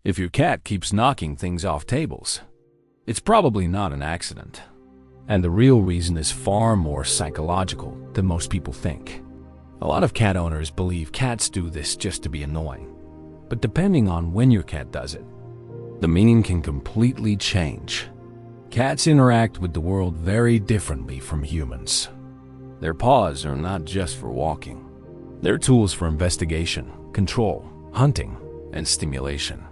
If your cat keeps knocking things off tables, it's probably not an accident. And the real reason is far more psychological than most people think. A lot of cat owners believe cats do this just to be annoying. But depending on when your cat does it, the meaning can completely change. Cats interact with the world very differently from humans. Their paws are not just for walking. They're tools for investigation, control, hunting, and stimulation.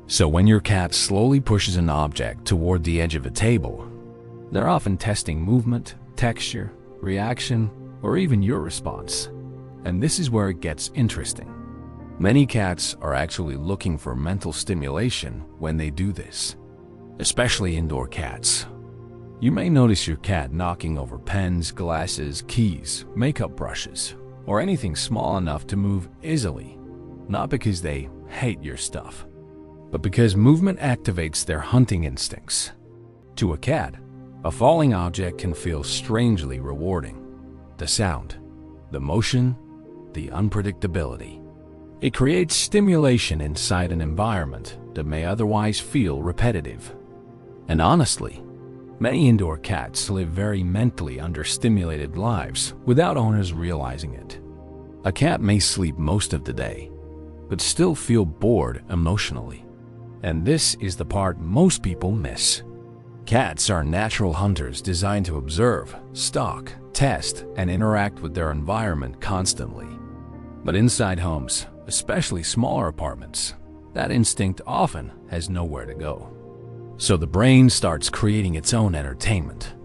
So when your cat slowly pushes an object toward the edge of a table, they're often testing movement, texture, reaction, or even your response. And this is where it gets interesting. Many cats are actually looking for mental stimulation when they do this, especially indoor cats. You may notice your cat knocking over pens, glasses, keys, makeup brushes, or anything small enough to move easily, not because they hate your stuff, but because movement activates their hunting instincts. To a cat, a falling object can feel strangely rewarding. The sound, the motion, the unpredictability. It creates stimulation inside an environment that may otherwise feel repetitive. And honestly, many indoor cats live very mentally understimulated lives without owners realizing it. A cat may sleep most of the day, but still feel bored emotionally. And this is the part most people miss. Cats are natural hunters designed to observe, stalk, test, and interact with their environment constantly. But inside homes, especially smaller apartments, that instinct often has nowhere to go. So the brain starts creating its own entertainment.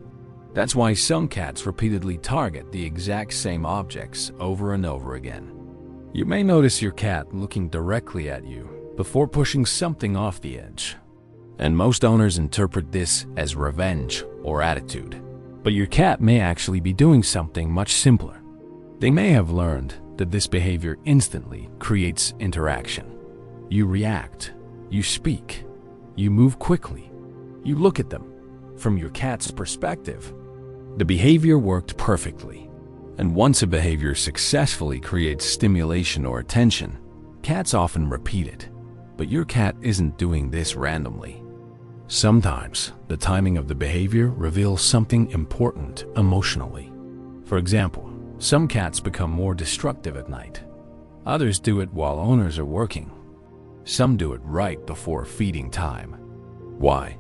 That's why some cats repeatedly target the exact same objects over and over again. You may notice your cat looking directly at you before pushing something off the edge. And most owners interpret this as revenge or attitude. But your cat may actually be doing something much simpler. They may have learned that this behavior instantly creates interaction. You react, you speak, you move quickly, you look at them. From your cat's perspective, the behavior worked perfectly. And once a behavior successfully creates stimulation or attention, cats often repeat it. But your cat isn't doing this randomly. Sometimes, the timing of the behavior reveals something important emotionally. For example, some cats become more destructive at night. Others do it while owners are working. Some do it right before feeding time. Why?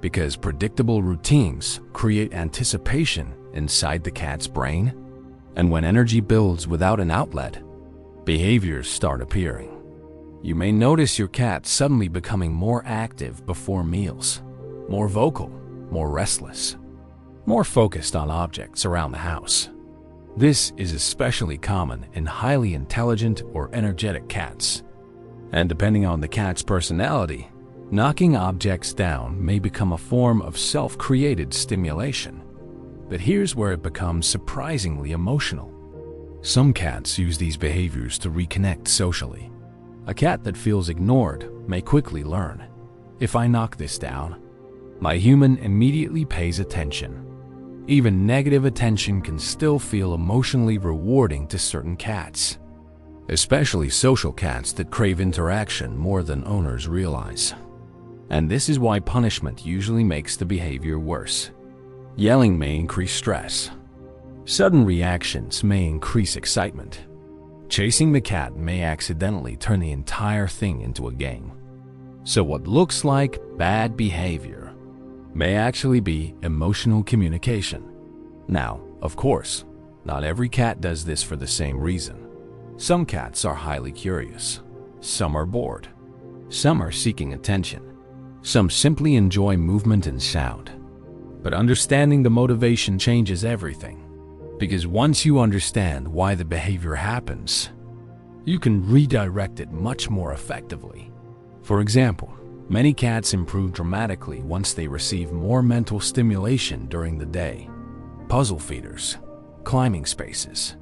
Because predictable routines create anticipation inside the cat's brain. And when energy builds without an outlet, behaviors start appearing. You may notice your cat suddenly becoming more active before meals, more vocal, more restless, more focused on objects around the house. This is especially common in highly intelligent or energetic cats. And depending on the cat's personality, knocking objects down may become a form of self-created stimulation. But here's where it becomes surprisingly emotional. Some cats use these behaviors to reconnect socially. A cat that feels ignored may quickly learn, if I knock this down, my human immediately pays attention. Even negative attention can still feel emotionally rewarding to certain cats, especially social cats that crave interaction more than owners realize. And this is why punishment usually makes the behavior worse. Yelling may increase stress. Sudden reactions may increase excitement. Chasing the cat may accidentally turn the entire thing into a game. So what looks like bad behavior may actually be emotional communication. Now, of course, not every cat does this for the same reason. Some cats are highly curious. Some are bored. Some are seeking attention. Some simply enjoy movement and sound. But understanding the motivation changes everything. Because once you understand why the behavior happens, you can redirect it much more effectively. For example, many cats improve dramatically once they receive more mental stimulation during the day. Puzzle feeders, climbing spaces,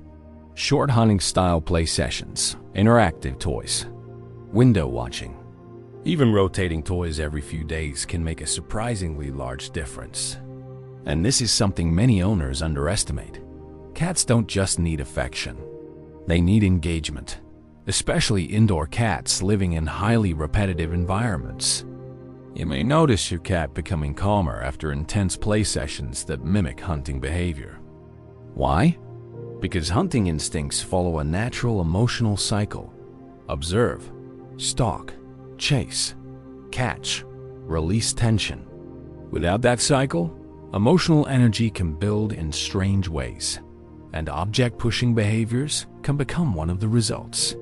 short hunting-style play sessions, interactive toys, window watching. Even rotating toys every few days can make a surprisingly large difference. And this is something many owners underestimate. Cats don't just need affection. They need engagement, especially indoor cats living in highly repetitive environments. You may notice your cat becoming calmer after intense play sessions that mimic hunting behavior. Why? Because hunting instincts follow a natural emotional cycle. Observe, stalk, chase, catch, release tension. Without that cycle, emotional energy can build in strange ways, and object-pushing behaviors can become one of the results.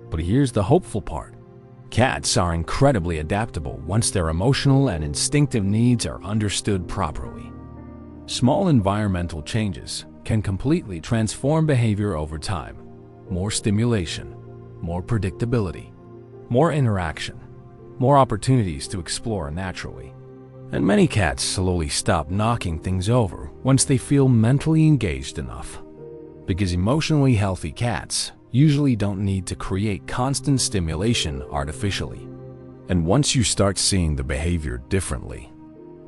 But here's the hopeful part. Cats are incredibly adaptable once their emotional and instinctive needs are understood properly. Small environmental changes can completely transform behavior over time. More stimulation, more predictability, more interaction, more opportunities to explore naturally. And many cats slowly stop knocking things over once they feel mentally engaged enough. Because emotionally healthy cats usually don't need to create constant stimulation artificially. And once you start seeing the behavior differently,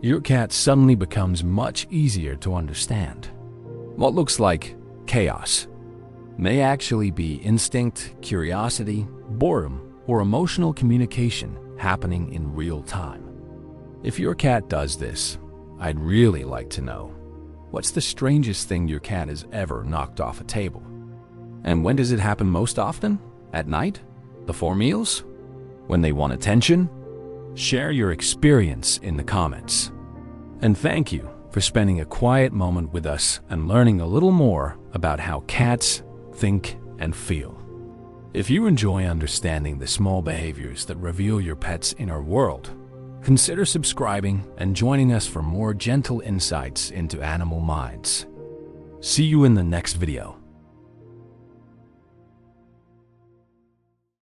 your cat suddenly becomes much easier to understand. What looks like chaos may actually be instinct, curiosity, boredom, or emotional communication happening in real time. If your cat does this, I'd really like to know, what's the strangest thing your cat has ever knocked off a table? And when does it happen most often? At night? Before meals? When they want attention? Share your experience in the comments. And thank you for spending a quiet moment with us and learning a little more about how cats think and feel. If you enjoy understanding the small behaviors that reveal your pet's inner world, consider subscribing and joining us for more gentle insights into animal minds. See you in the next video.